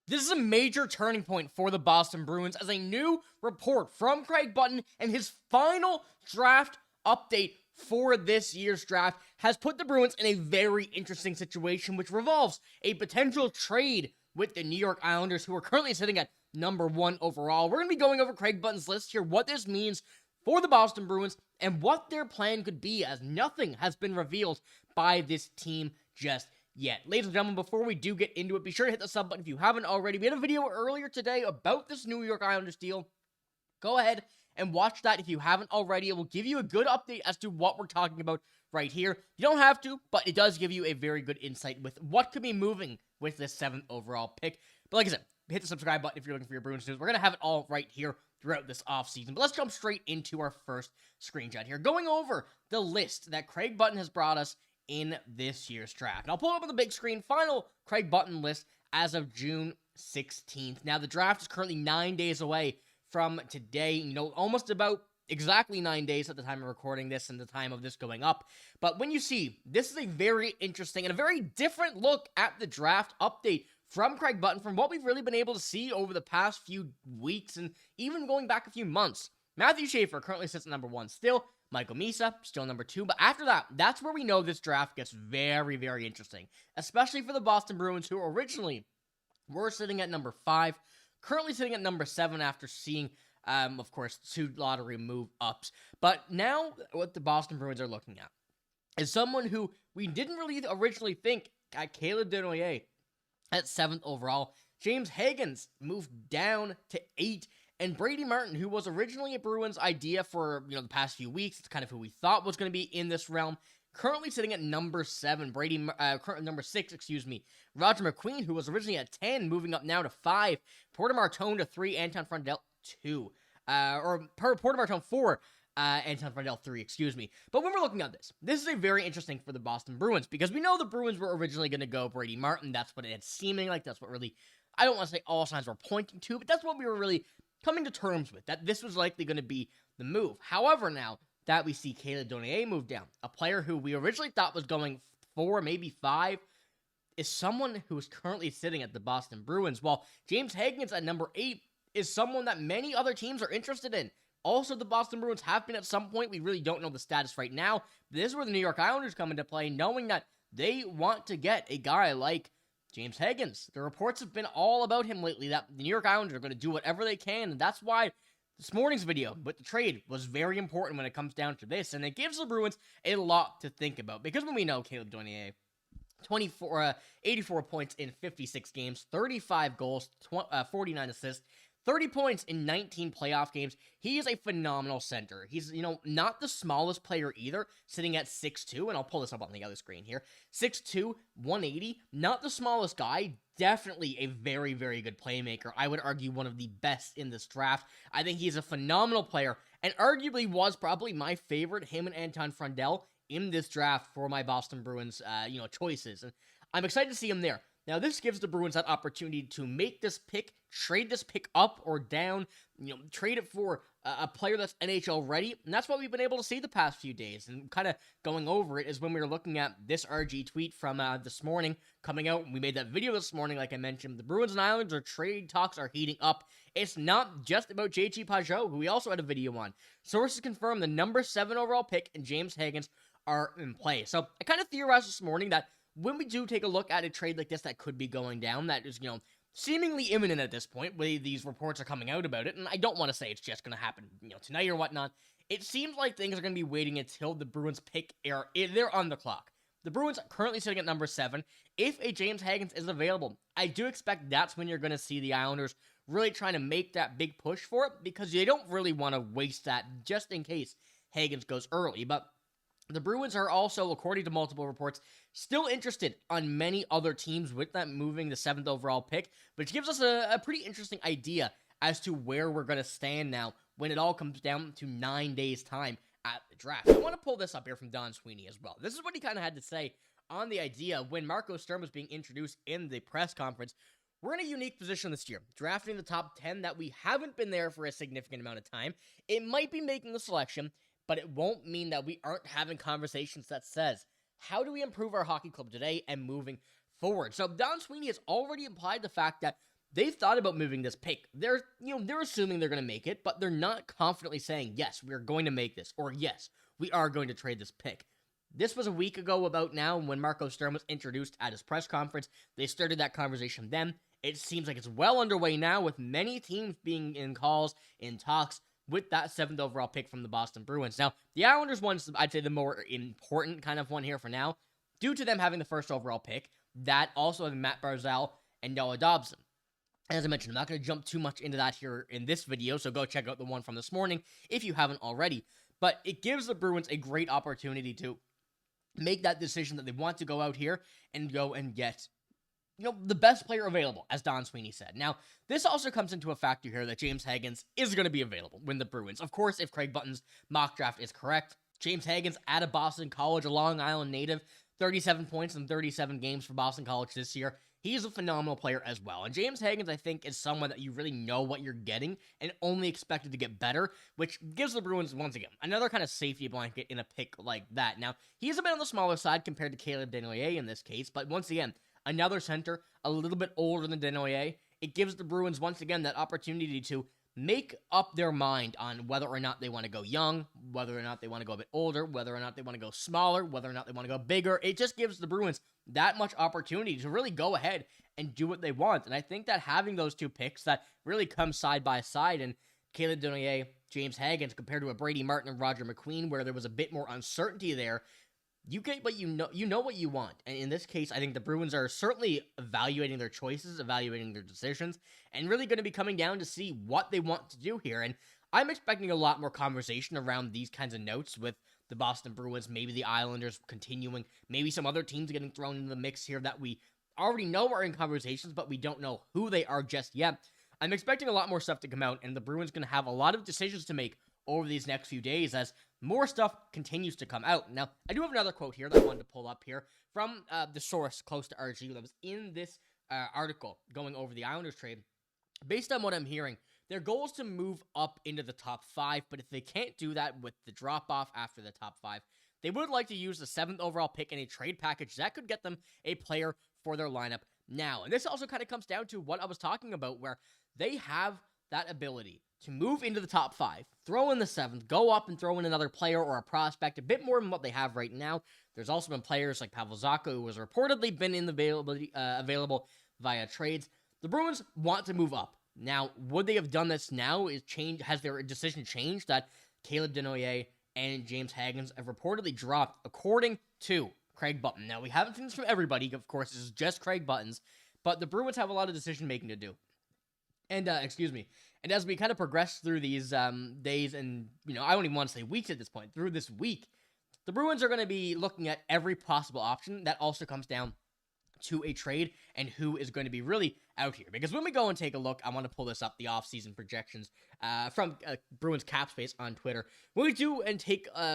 This is a major turning point for the Boston Bruins as a new report from Craig Button and his final draft update for this year's draft has put the Bruins in a very interesting situation, which revolves a potential trade with the New York Islanders, who are currently sitting at number 1 overall. We're going to be going over Craig Button's list here, what this means for the Boston Bruins, and what their plan could be, as nothing has been revealed by this team just yet. Ladies and gentlemen, before we do get into it, be sure to hit the sub button if you haven't already. We had a video earlier today about this New York Islanders deal. Go ahead and watch that if you haven't already. It will give you a good update as to what we're talking about right here. You don't have to, but it does give you a very good insight with what could be moving with this 7th overall pick. But like I said, hit the subscribe button if you're looking for your Bruins news. We're going to have it all right here throughout this offseason. But let's jump straight into our first screenshot here, going over the list that Craig Button has brought us in this year's draft. And I'll pull it up on the big screen, final Craig Button list as of June 16th. Now, the draft is currently 9 days away from today, almost about exactly 9 days at the time of recording this and the time of this going up. But when you see, this is a very interesting and a very different look at the draft update from Craig Button from what we've really been able to see over the past few weeks and even going back a few months. Matthew Schaefer currently sits at number 1 still. Michael Misa, still number 2, but after that, that's where we know this draft gets very, very interesting, especially for the Boston Bruins, who originally were sitting at number 5, currently sitting at number 7 after seeing, of course, 2 lottery move-ups. But now, what the Boston Bruins are looking at is someone who we didn't really originally think at Caleb Desnoyers at 7th overall. James Hagens moved down to 8, and Brady Martin, who was originally a Bruins idea for, the past few weeks, it's kind of who we thought was going to be in this realm, currently sitting at number 7. Number 6, Roger McQueen, who was originally at 10, moving up now to 5. Porter Martone to 3, Anton Frundell 2. Porter Martone 4, Anton Frundell 3, But when we're looking at this is a very interesting for the Boston Bruins, because we know the Bruins were originally going to go Brady Martin. That's what it had seeming like. That's what really, I don't want to say all signs were pointing to, but that's what we were really coming to terms with, that this was likely going to be the move. However, now that we see Caleb Desnoyers move down, a player who we originally thought was going 4, maybe 5, is someone who is currently sitting at the Boston Bruins, while James Hagens at number 8 is someone that many other teams are interested in. Also, the Boston Bruins have been at some point. We really don't know the status right now. This is where the New York Islanders come into play, knowing that they want to get a guy like James Hagens. The reports have been all about him lately, that the New York Islanders are going to do whatever they can, and that's why this morning's video with the trade was very important when it comes down to this, and it gives the Bruins a lot to think about, because when we know Caleb Desnoyers, 84 points in 56 games, 35 goals, 49 assists, 30 points in 19 playoff games. He is a phenomenal center. He's, not the smallest player either, sitting at 6'2", and I'll pull this up on the other screen here. 6'2", 180, not the smallest guy, definitely a very, very good playmaker. I would argue one of the best in this draft. I think he's a phenomenal player, and arguably was probably my favorite, him and Anton Frundell, in this draft for my Boston Bruins, choices. And I'm excited to see him there. Now, this gives the Bruins that opportunity to make this pick, trade this pick up or down, trade it for a player that's NHL ready, and that's what we've been able to see the past few days. And kind of going over it is when we were looking at this RG tweet from this morning coming out. We made that video this morning, like I mentioned. The Bruins and Islanders trade talks are heating up. It's not just about JG Pageau, who we also had a video on. Sources confirm the number 7 overall pick and James Hagens are in play. So I kind of theorized this morning that when we do take a look at a trade like this that could be going down, that is, seemingly imminent at this point, where these reports are coming out about it, and I don't want to say it's just going to happen, tonight or whatnot. It seems like things are going to be waiting until the Bruins pick they're on the clock. The Bruins are currently sitting at number 7. If a James Hagens is available, I do expect that's when you're going to see the Islanders really trying to make that big push for it, because they don't really want to waste that just in case Hagens goes early. But the Bruins are also, according to multiple reports, still interested on many other teams with that moving the 7th overall pick, which gives us a pretty interesting idea as to where we're going to stand now when it all comes down to 9 days' time at the draft. I want to pull this up here from Don Sweeney as well. This is what he kind of had to say on the idea when Marco Sturm was being introduced in the press conference. We're in a unique position this year, drafting the top 10 that we haven't been there for a significant amount of time. It might be making the selection, but it won't mean that we aren't having conversations that says, how do we improve our hockey club today and moving forward? So Don Sweeney has already implied the fact that they've thought about moving this pick. They're assuming they're going to make it, but they're not confidently saying, yes, we're going to make this, or yes, we are going to trade this pick. This was a week ago about now when Marco Sturm was introduced at his press conference. They started that conversation then. It seems like it's well underway now with many teams being in calls, in talks with that 7th overall pick from the Boston Bruins. Now, the Islanders one's, I'd say, the more important kind of one here for now, due to them having the 1st overall pick, that also having Matt Barzal and Noah Dobson. As I mentioned, I'm not going to jump too much into that here in this video, so go check out the one from this morning if you haven't already. But it gives the Bruins a great opportunity to make that decision that they want to go out here and go and get, the best player available, as Don Sweeney said. Now, this also comes into a factor here that James Hagens is going to be available when the Bruins. Of course, if Craig Button's mock draft is correct, James Hagens, out of Boston College, a Long Island native, 37 points in 37 games for Boston College this year. He's a phenomenal player as well. And James Hagens, I think, is someone that you really know what you're getting and only expected to get better, which gives the Bruins, once again, another kind of safety blanket in a pick like that. Now, he's a bit on the smaller side compared to Caleb Desnoyers in this case, but once again, another center, a little bit older than Desnoyers. It gives the Bruins, once again, that opportunity to make up their mind on whether or not they want to go young, whether or not they want to go a bit older, whether or not they want to go smaller, whether or not they want to go bigger. It just gives the Bruins that much opportunity to really go ahead and do what they want. And I think that having those two picks that really come side by side, and Caleb Desnoyers, James Hagens, compared to a Brady Martin and Roger McQueen, where there was a bit more uncertainty there, you get what you know what you want. And in this case, I think the Bruins are certainly evaluating their choices, evaluating their decisions, and really going to be coming down to see what they want to do here. And I'm expecting a lot more conversation around these kinds of notes with the Boston Bruins, maybe the Islanders continuing, maybe some other teams getting thrown into the mix here that we already know are in conversations, but we don't know who they are just yet. I'm expecting a lot more stuff to come out, and the Bruins going to have a lot of decisions to make over these next few days as more stuff continues to come out. Now, I do have another quote here that I wanted to pull up here from the source close to RG that was in this article going over the Islanders trade. Based on what I'm hearing, their goal is to move up into the top 5, but if they can't do that with the drop-off after the top 5, they would like to use the 7th overall pick in a trade package that could get them a player for their lineup now. And this also kind of comes down to what I was talking about, where they have that ability to move into the top 5, throw in the 7th, go up and throw in another player or a prospect, a bit more than what they have right now. There's also been players like Pavel Zacha, who has reportedly been in the available via trades. The Bruins want to move up. Now, would they have done this now? Has their decision changed that Caleb Desnoyers and James Hagens have reportedly dropped, according to Craig Button? Now, we haven't seen this from everybody. Of course, this is just Craig Button's, but the Bruins have a lot of decision-making to do. And, and as we kind of progress through these days, and, I don't even want to say weeks at this point, through this week, the Bruins are going to be looking at every possible option. That also comes down to a trade and who is going to be really out here. Because when we go and take a look, I want to pull this up, the offseason projections from Bruins Cap Space on Twitter. When we do and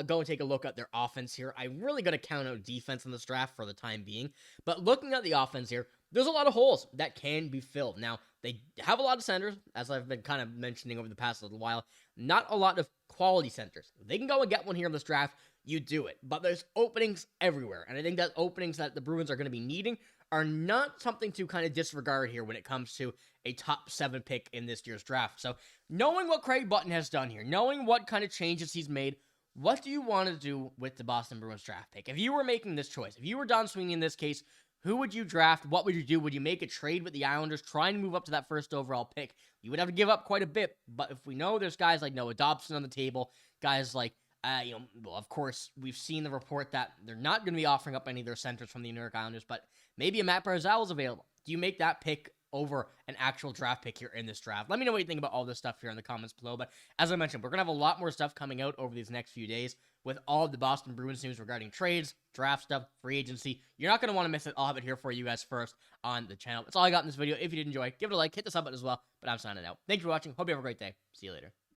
go and take a look at their offense here, I'm really going to count out defense in this draft for the time being. But looking at the offense here, there's a lot of holes that can be filled. Now, they have a lot of centers, as I've been kind of mentioning over the past little while. Not a lot of quality centers. If they can go and get one here in this draft, you do it. But there's openings everywhere. And I think that openings that the Bruins are going to be needing are not something to kind of disregard here when it comes to a top 7 pick in this year's draft. So knowing what Craig Button has done here, knowing what kind of changes he's made, what do you want to do with the Boston Bruins draft pick? If you were making this choice, if you were Don Sweeney in this case, who would you draft? What would you do? Would you make a trade with the Islanders, trying to move up to that 1st overall pick? You would have to give up quite a bit, but if we know there's guys like Noah Dobson on the table, guys like, of course, we've seen the report that they're not going to be offering up any of their centers from the New York Islanders, but maybe a Matt Barzal is available. Do you make that pick over an actual draft pick here in this draft? Let me know what you think about all this stuff here in the comments below, but as I mentioned, we're going to have a lot more stuff coming out over these next few days with all of the Boston Bruins news regarding trades, draft stuff, free agency. You're not going to want to miss it. I'll have it here for you guys first on the channel. That's all I got in this video. If you did enjoy, give it a like, hit the sub button as well, but I'm signing out. Thank you for watching. Hope you have a great day. See you later.